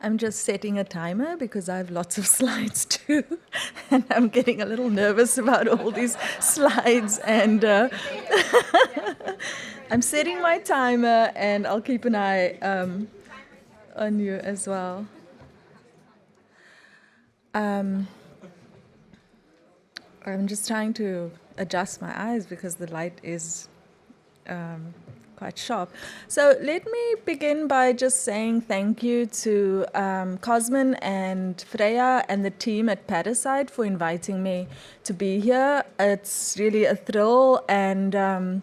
I'm just setting a timer because I have lots of slides too, and I'm getting a little nervous about all these slides. And I'm setting my timer, and I'll keep an eye on you as well. I'm just trying to adjust my eyes because the light is quite sharp. So let me begin by just saying thank you to Cosmin and Freya and the team at Parasite for inviting me to be here. It's really a thrill, and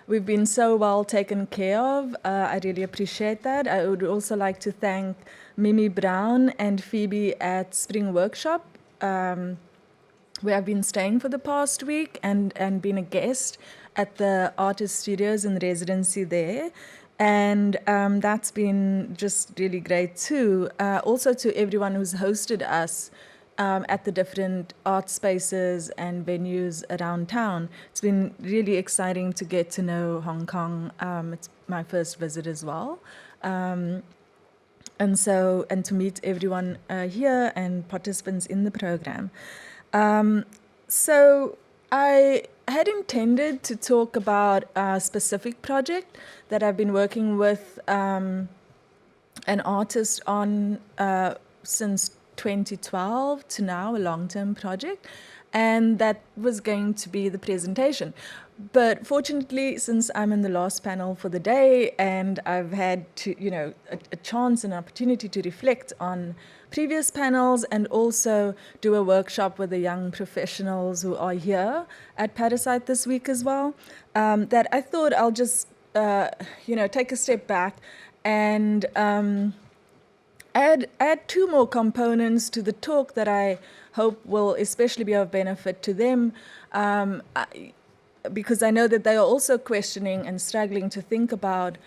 we've been so well taken care of. I really appreciate that. I would also like to thank Mimi Brown and Phoebe at Spring Workshop, where I've been staying for the past week and been a guest at the artist studios in residency there. And that's been just really great too. Also to everyone who's hosted us at the different art spaces and venues around town. It's been really exciting to get to know Hong Kong. It's my first visit as well. And to meet everyone here and participants in the program. So I had intended to talk about a specific project that I've been working with an artist on since 2012 to now, a long-term project, and that was going to be the presentation. But fortunately, since I'm in the last panel for the day and I've had to, a chance and opportunity to reflect on previous panels and also do a workshop with the young professionals who are here at Parasite this week as well, that I thought I'll just, take a step back and add two more components to the talk that I hope will especially be of benefit to them, because I know that they are also questioning and struggling to think about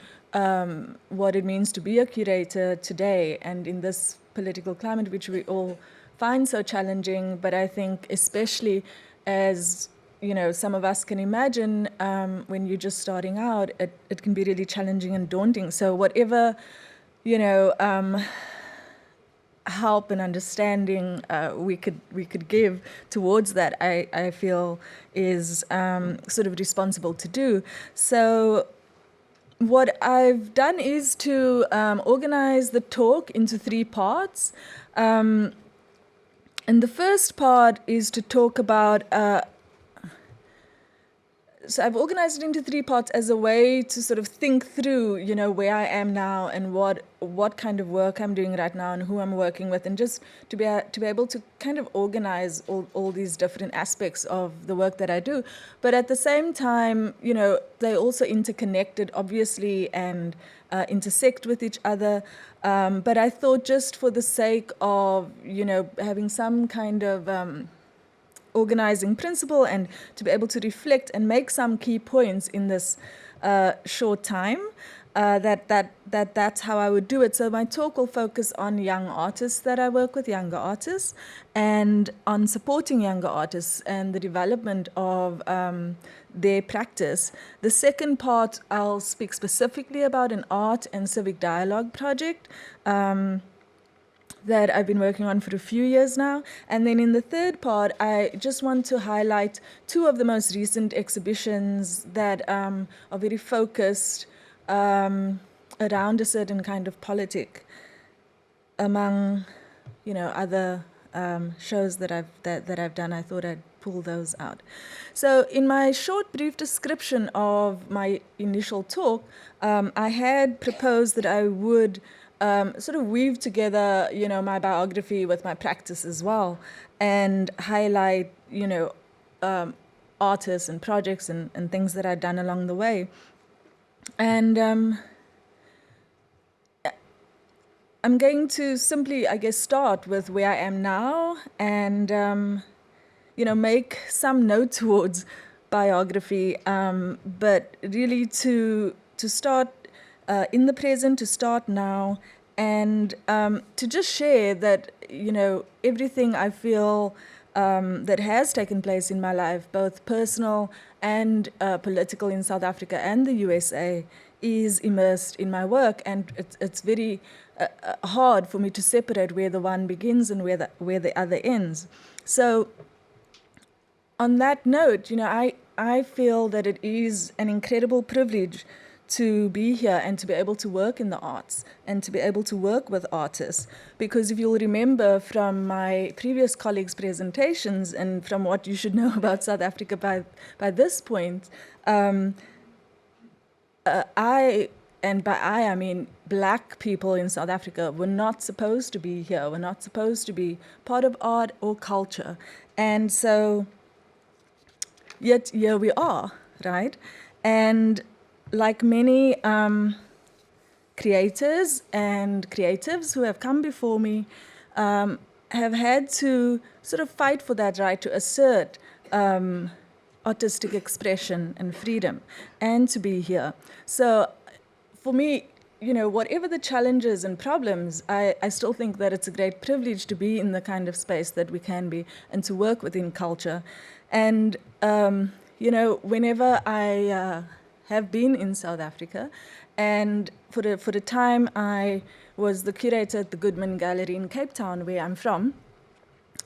what it means to be a curator today and in this political climate, which we all find so challenging. But I think especially as, some of us can imagine when you're just starting out, it can be really challenging and daunting. So whatever, help and understanding we could give towards that, I feel is sort of responsible to do. So what I've done is to organize the talk into three parts. And the first part is to talk about so I've organized it into three parts as a way to sort of think through, where I am now and what kind of work I'm doing right now and who I'm working with, and just to be able to kind of organize all these different aspects of the work that I do. But at the same time, they also interconnected, obviously, and intersect with each other. But I thought just for the sake of, having some kind of organizing principle and to be able to reflect and make some key points in this short time, that's how I would do it. So my talk will focus on young artists that I work with, younger artists, and on supporting younger artists and the development of their practice. The second part, I'll speak specifically about an art and civic dialogue project that I've been working on for a few years now. And then in the third part, I just want to highlight two of the most recent exhibitions that are very focused around a certain kind of politic among, other shows that I've done. I thought I'd pull those out. So in my short, brief description of my initial talk, I had proposed that I would sort of weave together, my biography with my practice as well, and highlight, artists and projects and things that I'd done along the way. And I'm going to simply, start with where I am now and, make some note towards biography, but really to start in the present, to start now, and to just share that, everything I feel that has taken place in my life, both personal and political in South Africa and the USA, is immersed in my work, and it's very hard for me to separate where the one begins and where the other ends. So on that note, I feel that it is an incredible privilege to be here and to be able to work in the arts and to be able to work with artists. Because if you'll remember from my previous colleagues' presentations and from what you should know about South Africa by this point, and by I mean Black people in South Africa were not supposed to be here, were not supposed to be part of art or culture. And so, yet here we are, right? And like many creators and creatives who have come before me, have had to sort of fight for that right to assert artistic expression and freedom and to be here. So for me, whatever the challenges and problems, I still think that it's a great privilege to be in the kind of space that we can be and to work within culture. And, whenever I have been in South Africa, and for the time I was the curator at the Goodman Gallery in Cape Town, where I'm from.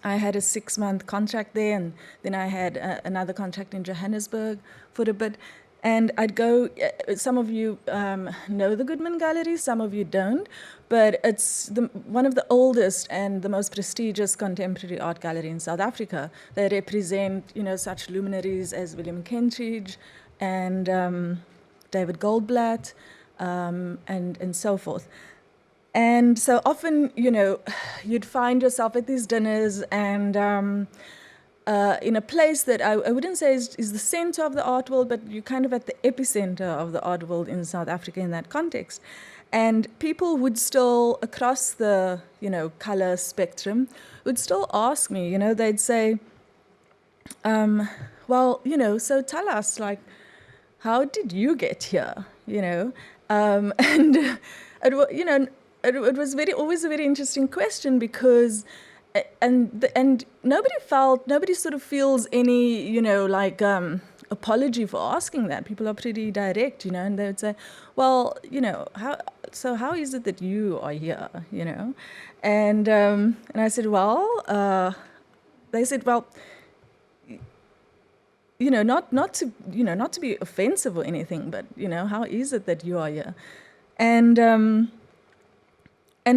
I had a 6-month contract there, and then I had another contract in Johannesburg for a bit. And I'd go, some of you know the Goodman Gallery, some of you don't, but it's one of the oldest and the most prestigious contemporary art gallery in South Africa. They represent, such luminaries as William Kentridge and David Goldblatt, and so forth. And so often, you'd find yourself at these dinners and in a place that I wouldn't say is the center of the art world, but you're kind of at the epicenter of the art world in South Africa in that context. And people would still, across the, color spectrum, would still ask me, they'd say, so tell us, like, how did you get here, and, it was always a very interesting question because, and nobody sort of feels any, apology for asking that. People are pretty direct, and they would say, well, how is it that you are here, And I said, they said, not to be offensive or anything, but, how is it that you are here? And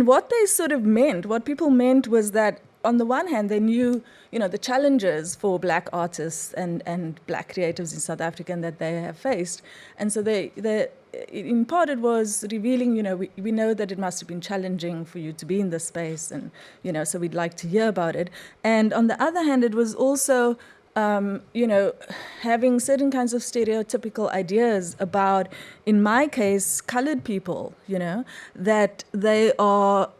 what they sort of meant, what people meant was that on the one hand, they knew, the challenges for Black artists and Black creatives in South Africa that they have faced. And so they in part it was revealing, we know that it must have been challenging for you to be in this space and, so we'd like to hear about it. And on the other hand, it was also, having certain kinds of stereotypical ideas about, in my case, colored people, that they are,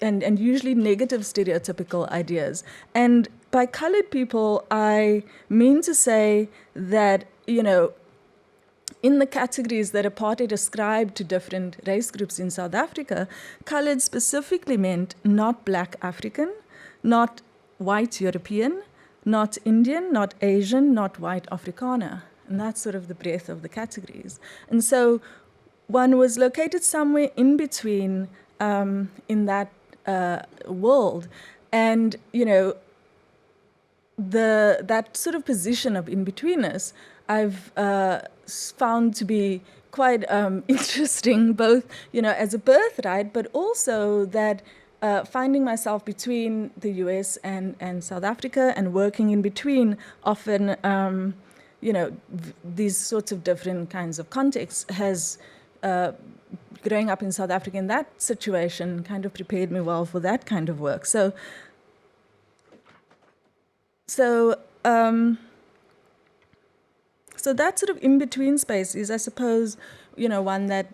and usually negative stereotypical ideas. And by colored people, I mean to say that, in the categories that apartheid ascribed to different race groups in South Africa, colored specifically meant not Black African, not white European, not Indian, not Asian, not white Afrikaner. And that's sort of the breadth of the categories. And so one was located somewhere in between in that world. And, that sort of position of in-betweenness I've found to be quite interesting, both, as a birthright, but also that finding myself between the US and South Africa and working in between often, these sorts of different kinds of contexts has, growing up in South Africa in that situation kind of prepared me well for that kind of work. So that sort of in-between space is, I suppose, one that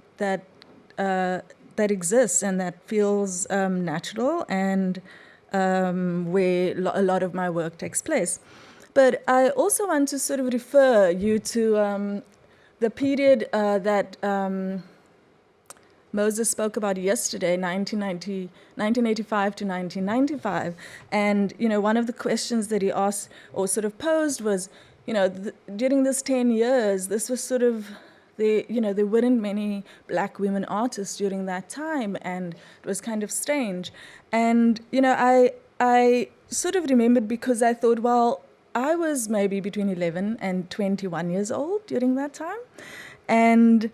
exists and that feels natural and where a lot of my work takes place. But I also want to sort of refer you to the period that Moses spoke about yesterday, 1985 to 1995. And, one of the questions that he asked or sort of posed was, during this 10 years, this was sort of there weren't many black women artists during that time, and it was kind of strange. And, I sort of remembered because I thought, well, I was maybe between 11 and 21 years old during that time. And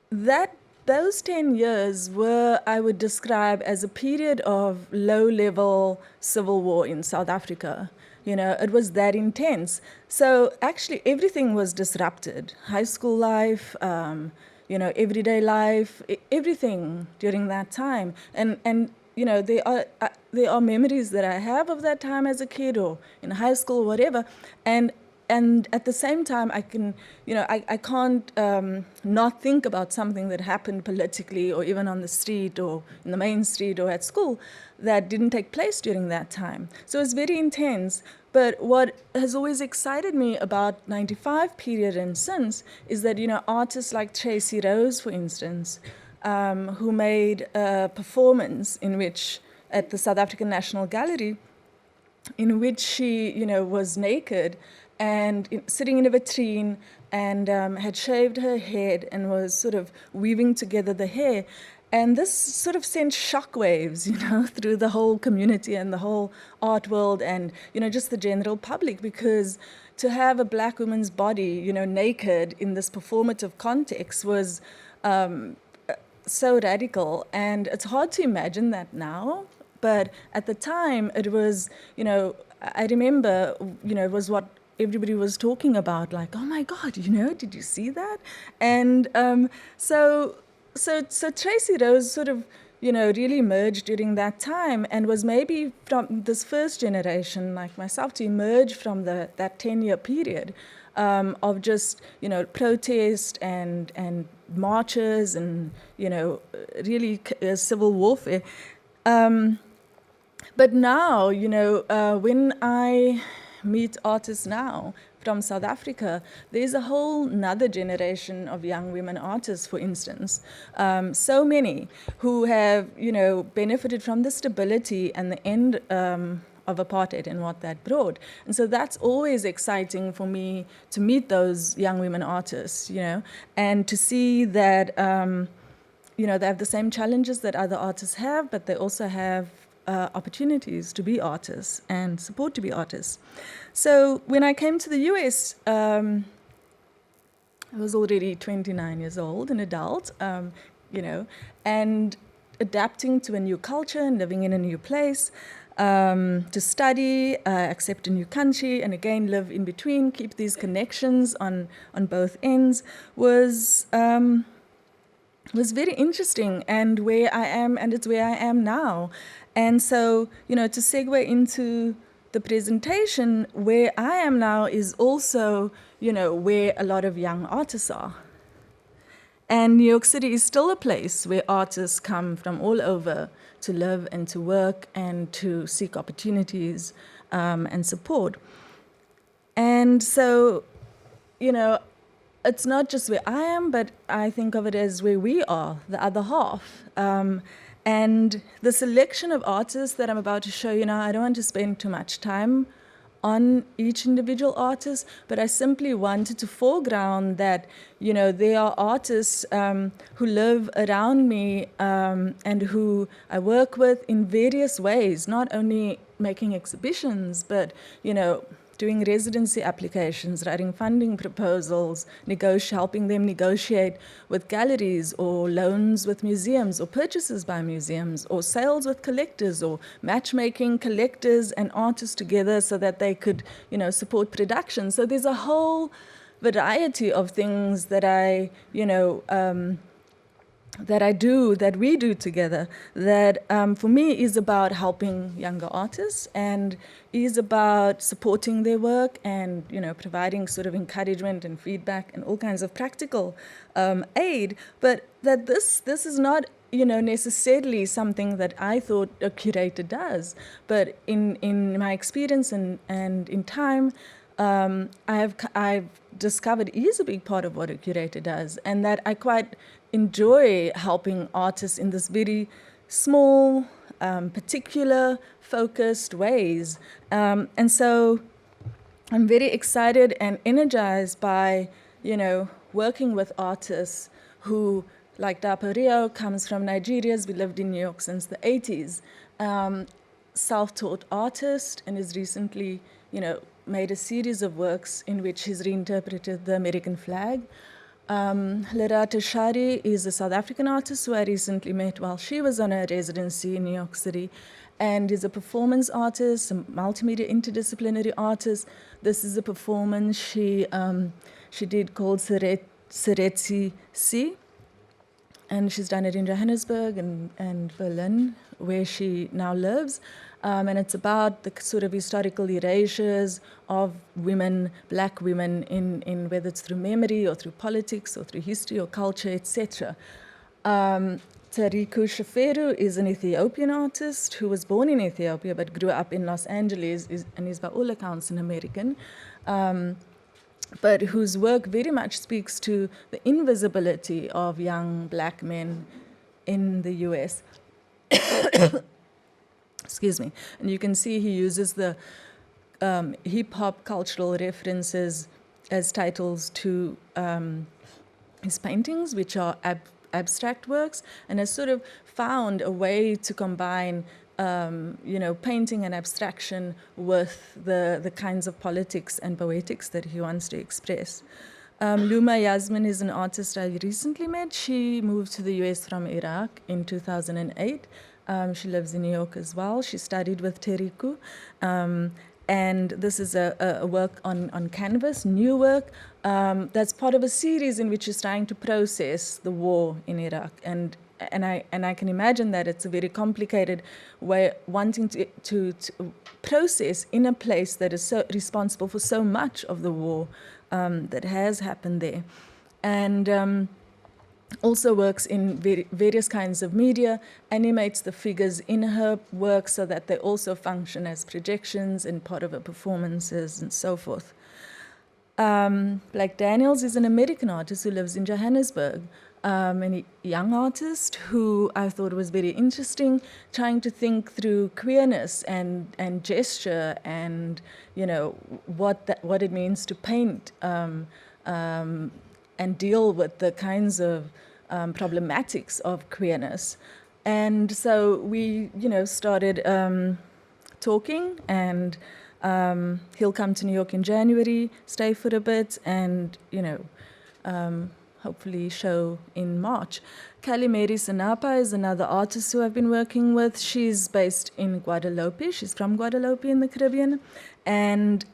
those 10 years were, I would describe as a period of low-level civil war in South Africa. It was that intense. So actually everything was disrupted. High school life, everyday life, everything during that time. And there are memories that I have of that time as a kid or in high school or whatever. And at the same time, I can't not think about something that happened politically or even on the street or in the main street or at school that didn't take place during that time. So it's very intense. But what has always excited me about 95 period and since is that, artists like Tracy Rose, for instance, who made a performance at the South African National Gallery, in which she, was naked and sitting in a vitrine and had shaved her head and was sort of weaving together the hair. And this sort of sent shockwaves, through the whole community and the whole art world and, just the general public, because to have a black woman's body, naked in this performative context was so radical. And it's hard to imagine that now. But at the time, it was, I remember, it was what everybody was talking about, like, oh my God, did you see that? And so Tracy Rose sort of, really emerged during that time and was maybe from this first generation, like myself, to emerge from that 10-year period of just, protest and marches and, really civil warfare. But now, when I meet artists now from South Africa, there's a whole nother generation of young women artists, for instance. So many who have, benefited from the stability and the end of apartheid and what that brought. And so that's always exciting for me to meet those young women artists, and to see that, they have the same challenges that other artists have, but they also have opportunities to be artists and support to be artists. So when I came to the US, I was already 29 years old, an adult, and adapting to a new culture and living in a new place, to study, accept a new country, and again live in between, keep these connections on both ends was very interesting, and where I am, and it's where I am now. And so, to segue into the presentation, where I am now is also, where a lot of young artists are. And New York City is still a place where artists come from all over to live and to work and to seek opportunities and support. And so, it's not just where I am, but I think of it as where we are, the other half. And the selection of artists that I'm about to show you now, I don't want to spend too much time on each individual artist, but I simply wanted to foreground that, there are artists who live around me and who I work with in various ways, not only making exhibitions, but, doing residency applications, writing funding proposals, helping them negotiate with galleries, or loans with museums, or purchases by museums, or sales with collectors, or matchmaking collectors and artists together so that they could, support production. So there's a whole variety of things that that we do together, that for me is about helping younger artists and is about supporting their work and, providing sort of encouragement and feedback and all kinds of practical aid. But that this is not, necessarily something that I thought a curator does. But in my experience and in time, I've discovered is a big part of what a curator does, and that I quite enjoy helping artists in this very small, particular, focused ways. And so I'm very excited and energized by, working with artists who, like Dapo Rio, comes from Nigeria, has lived in New York since the 80s, self-taught artist, and has recently, made a series of works in which he's reinterpreted the American flag. Lerata Shari is a South African artist who I recently met while she was on her residency in New York City, and is a performance artist, a multimedia interdisciplinary artist. This is a performance she did called Seretsi Si, and she's done it in Johannesburg and Berlin, where she now lives. And it's about the sort of historical erasures of women, black women, in whether it's through memory or through politics or through history or culture, etc. Tariku Shaferu is an Ethiopian artist who was born in Ethiopia but grew up in Los Angeles and is by all accounts an American, but whose work very much speaks to the invisibility of young black men in the US. Excuse me. And you can see he uses the hip-hop cultural references as titles to his paintings, which are abstract works, and has sort of found a way to combine painting and abstraction with the kinds of politics and poetics that he wants to express. Luma Yasmin is an artist I recently met. She moved to the US from Iraq in 2008. She lives in New York as well. She studied with Teriku. And this is a work on canvas, new work, that's part of a series in which she's trying to process the war in Iraq. And I can imagine that it's a very complicated way, wanting to process in a place that is so responsible for so much of the war that has happened there. And also works in various kinds of media, animates the figures in her work so that they also function as projections and part of her performances and so forth. Blake Daniels is an American artist who lives in Johannesburg, a young artist who I thought was very interesting, trying to think through queerness and gesture and what it means to paint and deal with the kinds of problematics of queerness. And so we, started talking, and he'll come to New York in January, stay for a bit, and, hopefully show in March. Kalimeri Sanapa is another artist who I've been working with. She's based in Guadeloupe. She's from Guadeloupe in the Caribbean. And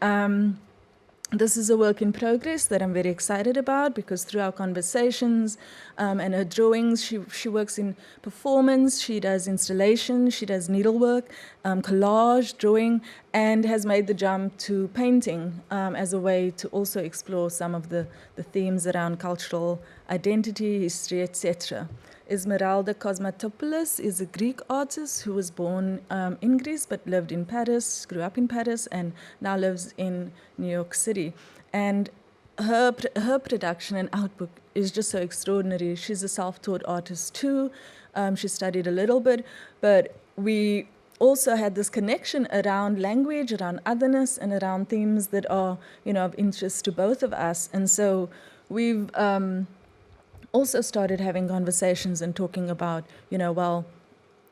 this is a work in progress that I'm very excited about, because through our conversations and her drawings, she works in performance, she does installation, she does needlework, collage, drawing, and has made the jump to painting as a way to also explore some of the themes around cultural identity, history, etc. Esmeralda Kosmatopoulos is a Greek artist who was born in Greece but lived in Paris, grew up in Paris, and now lives in New York City. And her production and output is just so extraordinary. She's a self-taught artist too. She studied a little bit, but we also had this connection around language, around otherness, and around themes that are, of interest to both of us. And so we've also started having conversations and talking about,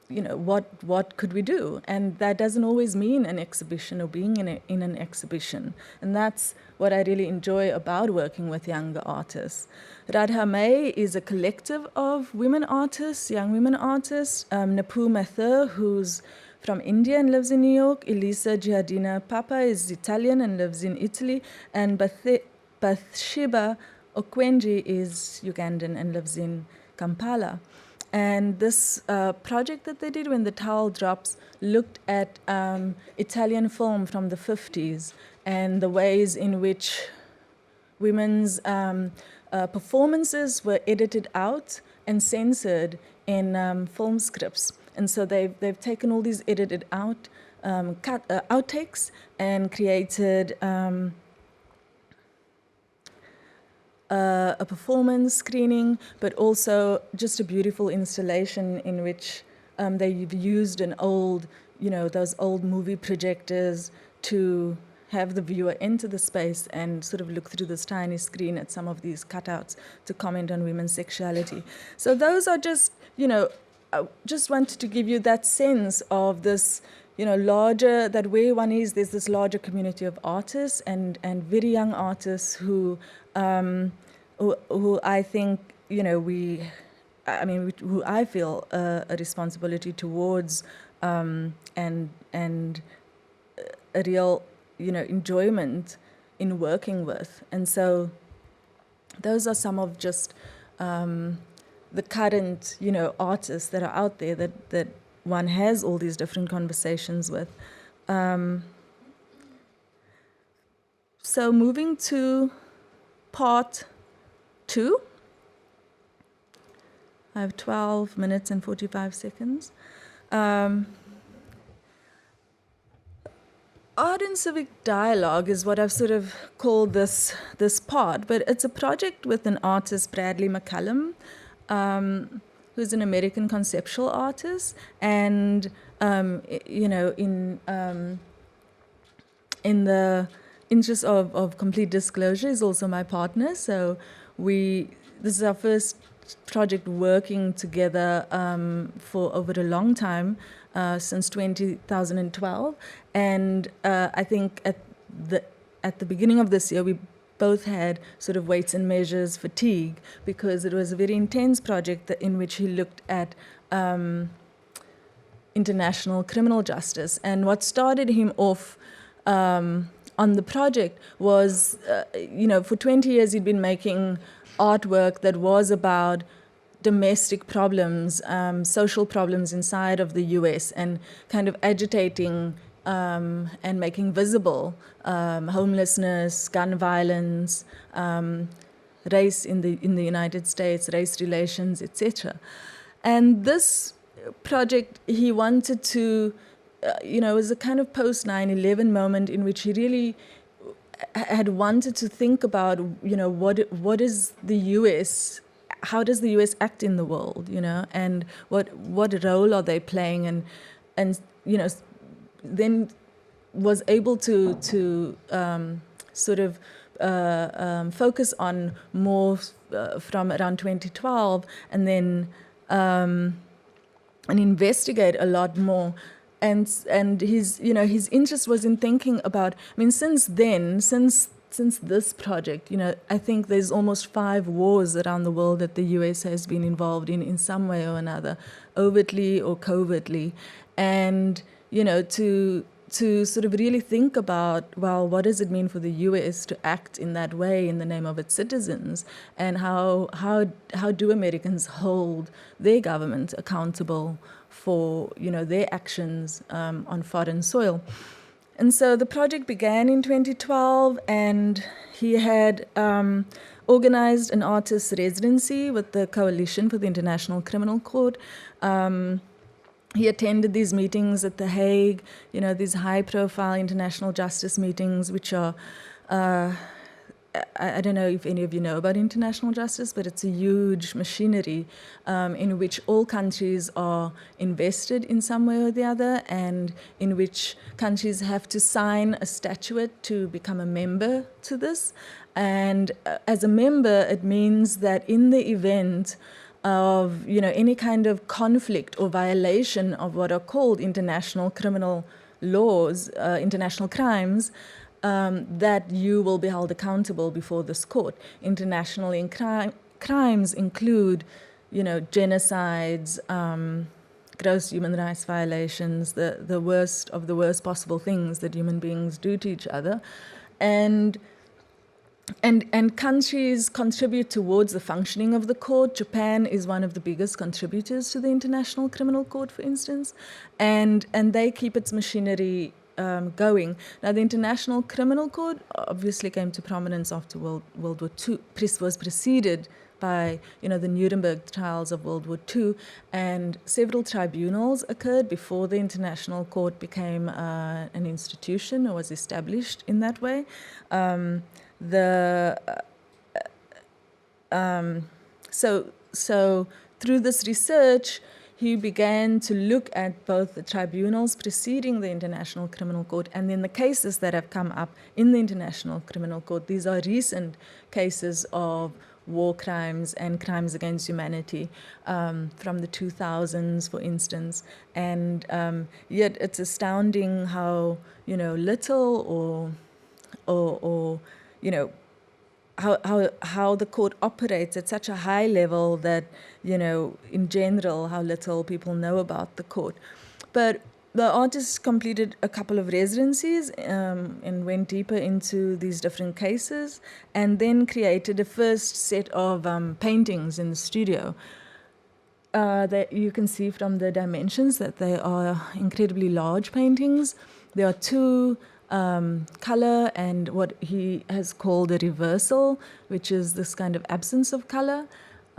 what could we do? And that doesn't always mean an exhibition or being in an exhibition. And that's what I really enjoy about working with younger artists. Radha May is a collective of women artists, young women artists. Napu Mathur, who's from India and lives in New York. Elisa Giardina Papa is Italian and lives in Italy. And Bathsheba Okwenji is Ugandan and lives in Kampala. And this project that they did, When the Towel Drops, looked at Italian film from the 50s and the ways in which women's performances were edited out and censored in film scripts. And so they've taken all these edited out outtakes and created a performance screening, but also just a beautiful installation in which they've used an old, those old movie projectors to have the viewer enter the space and sort of look through this tiny screen at some of these cutouts to comment on women's sexuality. So those are just, I just wanted to give you that sense of this, larger, that where one is, there's this larger community of artists and very young artists who I think, who I feel a responsibility towards and a real, enjoyment in working with. And so those are some of just the current, artists that are out there that one has all these different conversations with. So moving to part 2. I have 12 minutes and 45 seconds. Art and civic dialogue is what I've sort of called this part, but it's a project with an artist, Bradley McCallum, who's an American conceptual artist, and in the interest of complete disclosure, is also my partner. So this is our first project working together for over a long time, since 2012, and I think at the beginning of this year we both had sort of weights and measures fatigue, because it was a very intense project in which he looked at international criminal justice. And what started him off on the project was, for 20 years he'd been making artwork that was about domestic problems, social problems inside of the US, and kind of agitating and making visible homelessness, gun violence, race in the United States, race relations, etc. And this project, he wanted to, it was a kind of post 9/11 moment in which he really had wanted to think about, what is the US, how does the US act in the world, and what role are they playing, and then was able to sort of focus on more from around 2012, and then and investigate a lot more. And his interest was in thinking about, since then, since this project, I think there's almost 5 wars around the world that the US has been involved in some way or another, overtly or covertly. And, to sort of really think about, well, what does it mean for the US to act in that way in the name of its citizens, and how do Americans hold their government accountable for, their actions on foreign soil. And so the project began in 2012, and he had organized an artist's residency with the Coalition for the International Criminal Court. He attended these meetings at The Hague, these high-profile international justice meetings, which are, I don't know if any of you know about international justice, but it's a huge machinery in which all countries are invested in some way or the other, and in which countries have to sign a statute to become a member to this. And as a member, it means that in the event of any kind of conflict or violation of what are called international criminal laws, international crimes, that you will be held accountable before this court. International crimes include, genocides, gross human rights violations, the worst of the worst possible things that human beings do to each other, and countries contribute towards the functioning of the court. Japan is one of the biggest contributors to the International Criminal Court, for instance, and they keep its machinery going. Now, the International Criminal Court obviously came to prominence after World War II, was preceded by the Nuremberg trials of World War II, and several tribunals occurred before the International Court became an institution or was established in that way. So through this research, he began to look at both the tribunals preceding the International Criminal Court and then the cases that have come up in the International Criminal Court. These are recent cases of war crimes and crimes against humanity from the 2000s, for instance. And yet it's astounding how, little or how the court operates at such a high level that, in general, how little people know about the court. But the artist completed a couple of residencies and went deeper into these different cases and then created a first set of paintings in the studio. That you can see from the dimensions that they are incredibly large paintings. There are two color and what he has called a reversal, which is this kind of absence of color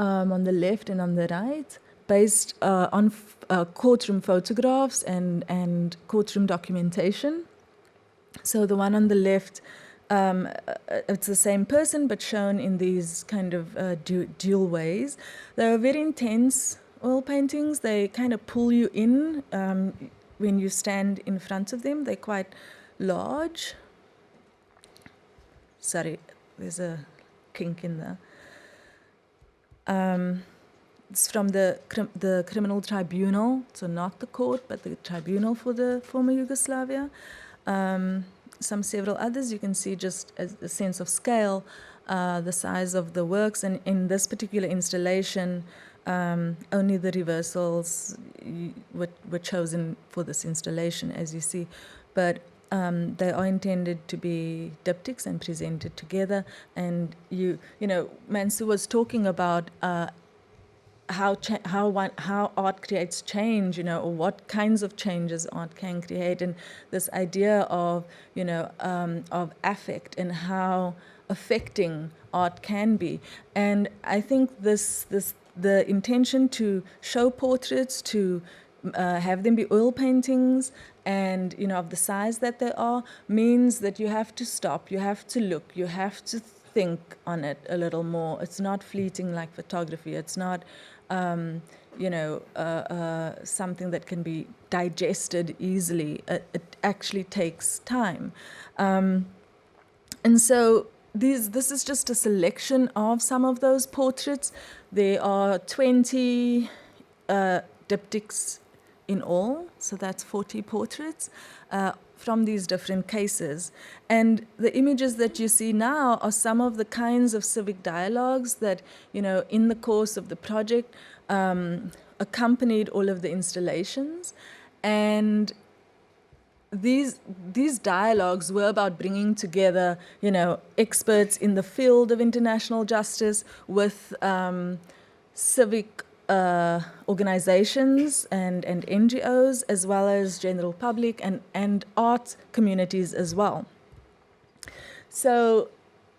on the left and on the right, based on courtroom photographs and courtroom documentation. So the one on the left, it's the same person but shown in these kind of dual ways. They're very intense oil paintings. They kind of pull you in when you stand in front of them. They're quite large. Sorry, there's a kink in there. It's from the criminal tribunal, so not the court, but the tribunal for the former Yugoslavia. Several others, you can see just as a sense of scale, the size of the works. And in this particular installation, only the reversals were chosen for this installation, as you see. But they are intended to be diptychs and presented together. And Mansour was talking about how art creates change, or what kinds of changes art can create, and this idea of of affect and how affecting art can be. And I think the intention to show portraits, to have them be oil paintings, and of the size that they are, means that you have to stop, you have to look, you have to think on it a little more. It's not fleeting like photography. It's not something that can be digested easily. It actually takes time. And so this is just a selection of some of those portraits. There are 20 diptychs in all, so that's 40 portraits from these different cases. And the images that you see now are some of the kinds of civic dialogues that, in the course of the project accompanied all of the installations. And these dialogues were about bringing together, experts in the field of international justice with civic organizations and NGOs, as well as general public and art communities as well. So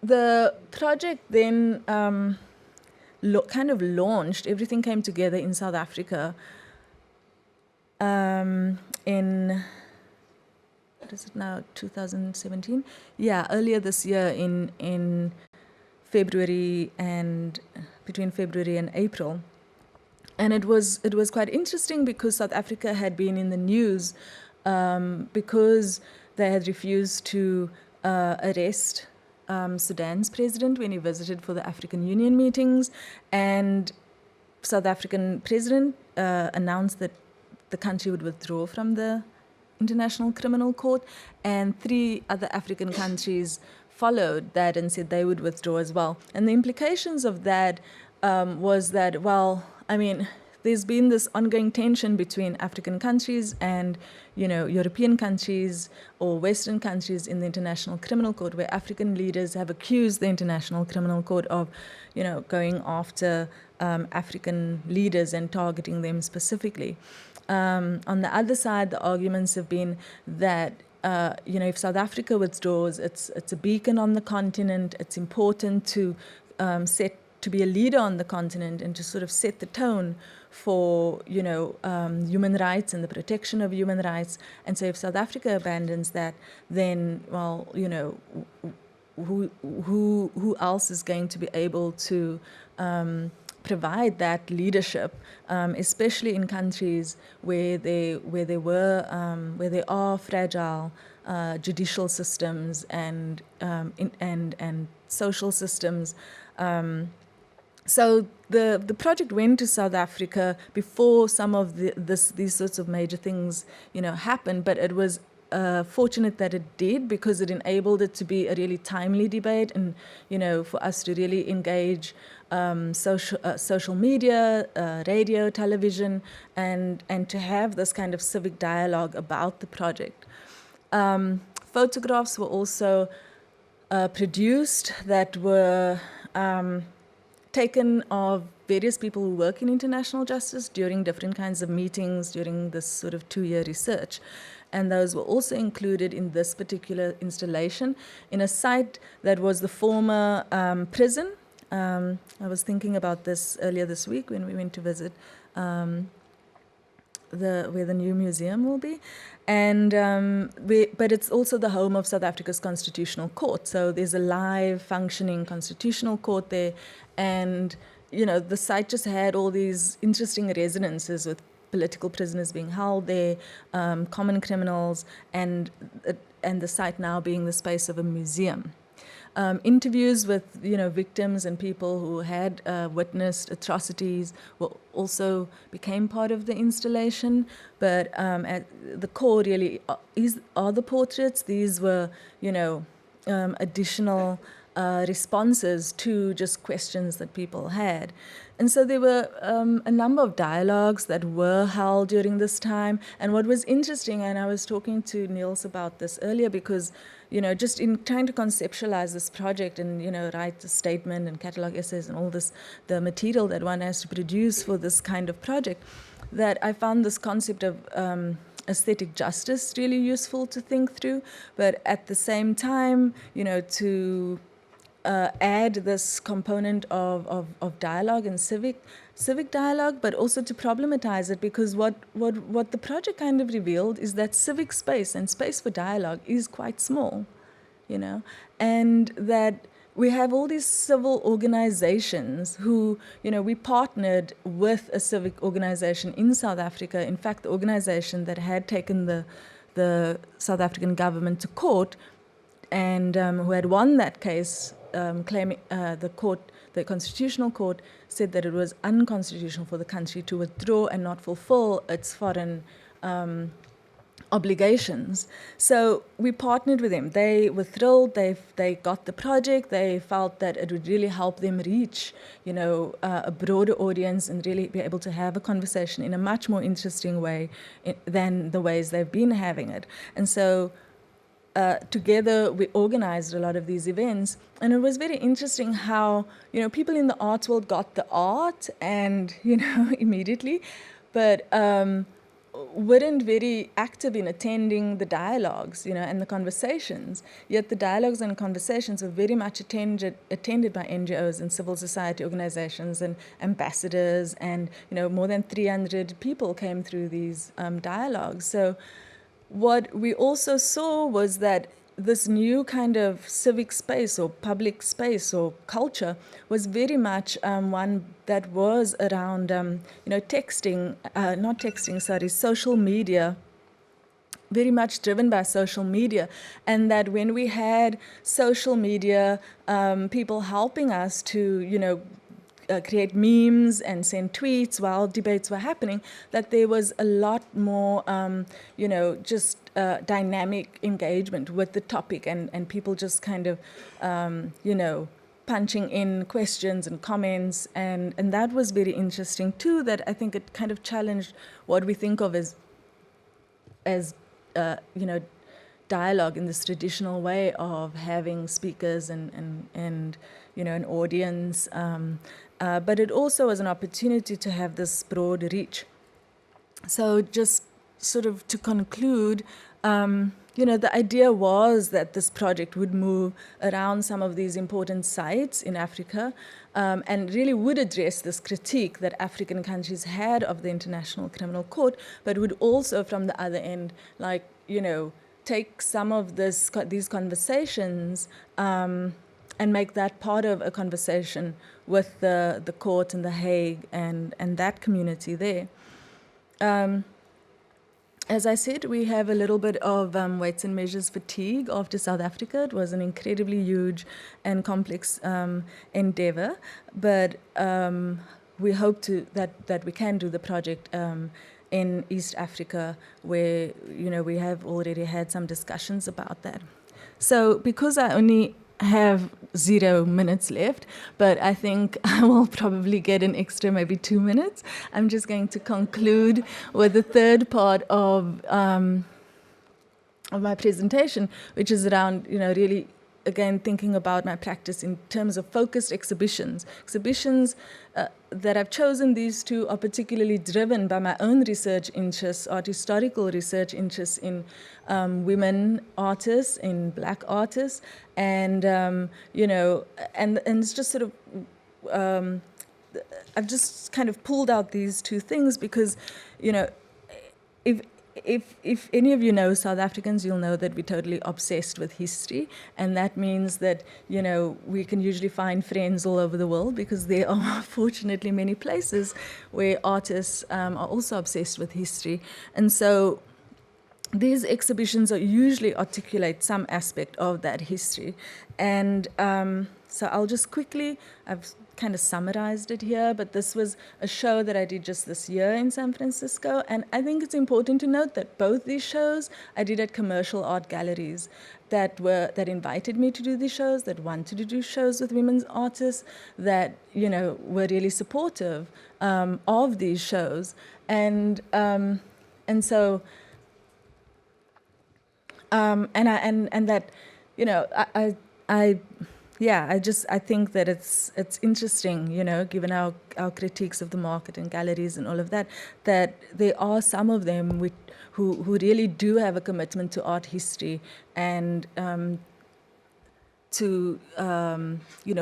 the project then kind of launched. Everything came together in South Africa in, what is it now, 2017? Yeah, earlier this year in February and between February and April. And it was quite interesting because South Africa had been in the news because they had refused to arrest Sudan's president when he visited for the African Union meetings. And South African president announced that the country would withdraw from the International Criminal Court, and 3 other African countries followed that and said they would withdraw as well. And the implications of that was that, there's been this ongoing tension between African countries and, European countries or Western countries in the International Criminal Court, where African leaders have accused the International Criminal Court of, going after African leaders and targeting them specifically. On the other side, the arguments have been that if South Africa withdraws, it's a beacon on the continent. It's important to be a leader on the continent and to sort of set the tone for human rights and the protection of human rights. And so if South Africa abandons that, then who else is going to be able to provide that leadership, especially in countries where there are fragile judicial systems and social systems. So the project went to South Africa before some of these sorts of major things, happened, but it was fortunate that it did, because it enabled it to be a really timely debate, and for us to really engage social media, radio, television, and to have this kind of civic dialogue about the project. Photographs were also produced that were taken of various people who work in international justice during different kinds of meetings during this sort of 2-year research. And those were also included in this particular installation in a site that was the former prison. I was thinking about this earlier this week when we went to visit where the new museum will be. And but it's also the home of South Africa's Constitutional Court. So there's a live functioning Constitutional Court there. And, the site just had all these interesting resonances with political prisoners being held there, common criminals, and the site now being the space of a museum. Interviews with victims and people who had witnessed atrocities also became part of the installation, but at the core really are the portraits. These were additional responses to just questions that people had. And so there were a number of dialogues that were held during this time. And what was interesting, and I was talking to Niels about this earlier, because just in trying to conceptualize this project and, write a statement and catalog essays and all this, the material that one has to produce for this kind of project, that I found this concept of aesthetic justice really useful to think through, but at the same time, to add this component of dialogue and civic dialogue, but also to problematize it, because what the project kind of revealed is that civic space and space for dialogue is quite small, and that we have all these civil organizations who, we partnered with a civic organization in South Africa, in fact, the organization that had taken the South African government to court and who had won that case, claiming the Constitutional Court said that it was unconstitutional for the country to withdraw and not fulfill its foreign obligations. So we partnered with them. They were thrilled. They got the project. They felt that it would really help them reach, a broader audience and really be able to have a conversation in a much more interesting way than the ways they've been having it. And so together we organized a lot of these events, and it was very interesting how people in the arts world got the art and immediately, but weren't very active in attending the dialogues and the conversations. Yet the dialogues and conversations were very much attended by NGOs and civil society organizations and ambassadors, and more than 300 people came through these dialogues. So what we also saw was that this new kind of civic space or public space or culture was very much one that was around, social media, very much driven by social media. And that when we had social media, people helping us to, create memes and send tweets while debates were happening, that there was a lot more, dynamic engagement with the topic and people just kind of, punching in questions and comments. And that was very interesting too, that I think it kind of challenged what we think of as dialogue in this traditional way of having speakers and an audience. But it also was an opportunity to have this broad reach. So just sort of to conclude, the idea was that this project would move around some of these important sites in Africa and really would address this critique that African countries had of the International Criminal Court, but would also, from the other end, take some of these conversations make that part of a conversation with the court in The Hague and that community there. As I said, we have a little bit of weights and measures fatigue after South Africa. It was an incredibly huge and complex endeavor, but we hope that we can do the project in East Africa, where we have already had some discussions about that. So because I only have 0 minutes left, but I think I will probably get an extra maybe 2 minutes. I'm just going to conclude with the third part of my presentation, which is around, really, again, thinking about my practice in terms of focused exhibitions. Exhibitions that I've chosen, these two, are particularly driven by my own research interests, art historical research interests in women artists, in Black artists, and and it's just sort of I've just kind of pulled out these two things because, if any of you know South Africans, you'll know that we're totally obsessed with history, and that means that, we can usually find friends all over the world because there are fortunately many places where artists are also obsessed with history. And so these exhibitions usually articulate some aspect of that history. And so I'll just quickly, I've kind of summarized it here, but this was a show that I did just this year in San Francisco, and I think it's important to note that both these shows I did at commercial art galleries that invited me to do these shows, that wanted to do shows with women's artists, that were really supportive of these shows, and so that I think that it's interesting, given our critiques of the market and galleries and all of that, that there are some of them who really do have a commitment to art history and to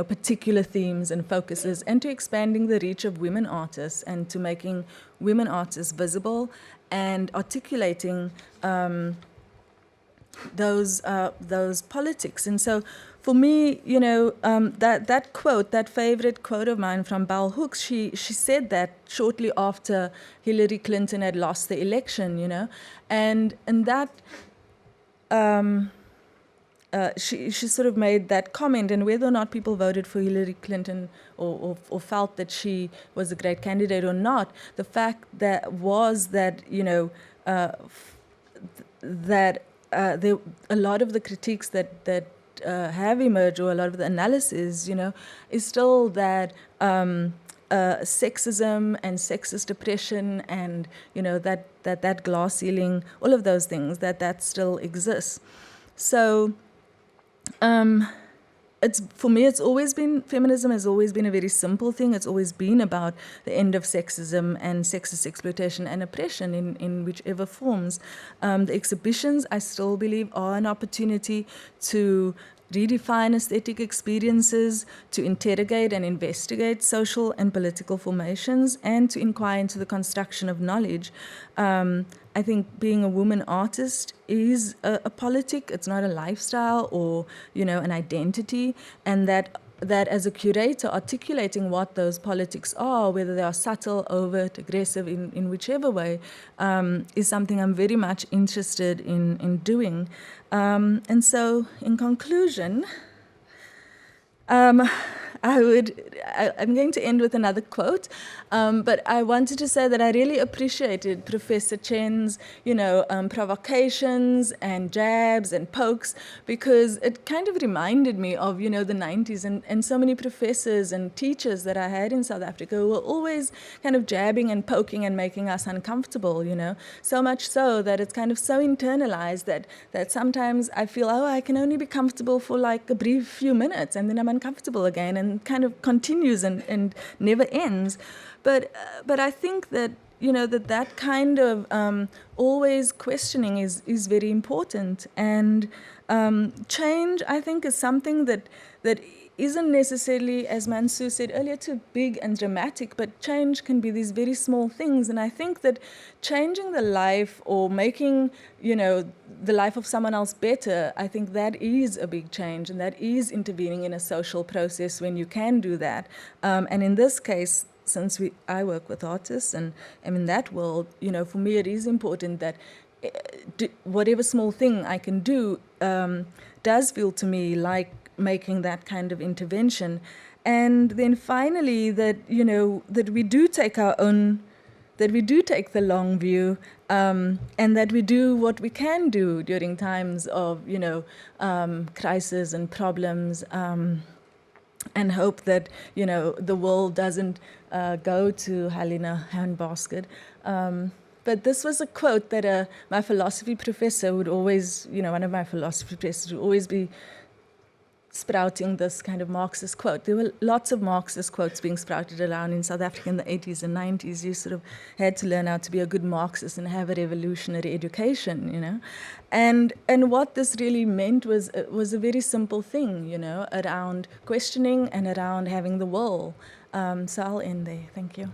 particular themes and focuses, and to expanding the reach of women artists and to making women artists visible and articulating those politics. And so for me, that quote, that favorite quote of mine from Bell Hooks, she said that shortly after Hillary Clinton had lost the election, and that she sort of made that comment, and whether or not people voted for Hillary Clinton or felt that she was a great candidate or not, the fact that was that, that there, a lot of the critiques that have emerged, or a lot of the analysis, is still that sexism and sexist oppression and, that glass ceiling, all of those things, that still exists. So for me, feminism has always been a very simple thing. It's always been about the end of sexism and sexist exploitation and oppression in whichever forms. The exhibitions, I still believe, are an opportunity to redefine aesthetic experiences, to interrogate and investigate social and political formations, and to inquire into the construction of knowledge. I think being a woman artist is a politic. It's not a lifestyle or, an identity, and that as a curator, articulating what those politics are, whether they are subtle, overt, aggressive, in whichever way, is something I'm very much interested in doing. And so, in conclusion, I'm going to end with another quote, but I wanted to say that I really appreciated Professor Chen's, provocations and jabs and pokes, because it kind of reminded me of, the 90s and so many professors and teachers that I had in South Africa who were always kind of jabbing and poking and making us uncomfortable, so much so that it's kind of so internalized that sometimes I feel, I can only be comfortable for like a brief few minutes and then I'm uncomfortable again, and kind of continues and never ends. But I think that that kind of always questioning is very important, and change, I think, is something that isn't necessarily, as Mansoor said earlier, too big and dramatic, but change can be these very small things. And I think that changing the life or making, the life of someone else better, I think that is a big change, and that is intervening in a social process when you can do that. And in this case, since I work with artists and am in that world, for me it is important that whatever small thing I can do does feel to me like making that kind of intervention. And then finally that, that we do take the long view, and that we do what we can do during times of, crisis and problems, and hope that, the world doesn't go to hell in a handbasket. But this was a quote that my philosophy professor would always, one of my philosophy professors would always be sprouting this kind of Marxist quote. There were lots of Marxist quotes being sprouted around in South Africa in the 80s and 90s. You sort of had to learn how to be a good Marxist and have a revolutionary education, And what this really meant was a very simple thing, around questioning and around having the will. So I'll end there. Thank you.